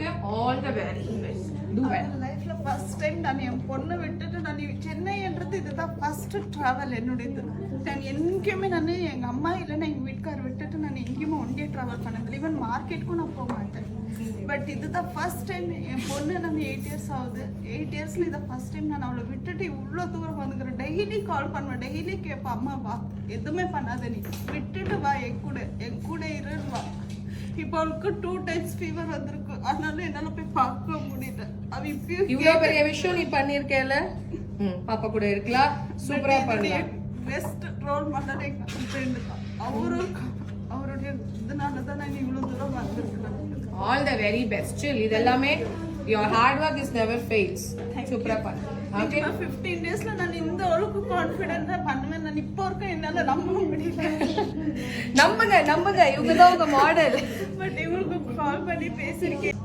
Okay all the very best to well லைஃப்ல first time நான் என் பொண்ணை விட்டுட்டு நான் சென்னைன்றது இதுதான் ஃபர்ஸ்ட் டிராவல் என்னுடையது. நான் எங்கேயுமே நான் எங்க அம்மா இல்லைன்னா எங்க வீட்டுக்கார விட்டுட்டு நான் எங்கேயுமே ஒன்டே டிராவல் பண்ணதில்லை. ஈவன் மார்க்கெட்டுக்கும் நான் போக மாட்டேன். பட் இதுதான் ஃபர்ஸ்ட் டைம் என் பொண்ணு நம்ம 8 இயர்ஸ் ஆகுது. 8 இயர்ஸ்ல இதை ஃபர்ஸ்ட் டைம் நான் அவளை விட்டுட்டு இவ்வளோ தூரம் வந்துக்கிறேன். டெய்லி கால் பண்ணுவேன், டெய்லி கேட்பேன், அம்மா வா எதுவுமே பண்ணாத, நீ விட்டுட்டு வா, என் கூட இருவா. இப்போ அவளுக்கு 2 டைம்ஸ் ஃபீவர் வந்திருக்கு. அதனால என்னால போய் பார்க்க முடியல. அவ இவ்வளவு பெரிய விஷயம் நீ பண்ணிருக்கேல, பாப்பா கூட இருக்கலாம், சூப்பரா பண்ணலாம். பெஸ்ட் ரோல் மாடல் எங்க ஃப்ரெண்ட் தான். அவருடைய இதனால தான் நான் இவ்வளவு தூரம் வந்திருக்கேன். All the very best. இதெல்லாமே your hard work is never fails. சூப்பரா பண்ணு. ஓகே 15 டேஸ்ல நான் இந்த அளவுக்கு கான்ஃபிடென்ட்டா பண்ணுவேன். நான் இப்போ வரைக்கும் என்னால நம்ப முடியல. நம்புங்க இவங்க தான் உங்க மாடல். பட் இவங்களுக்கு கால் பண்ணி பேசிருக்கேன்.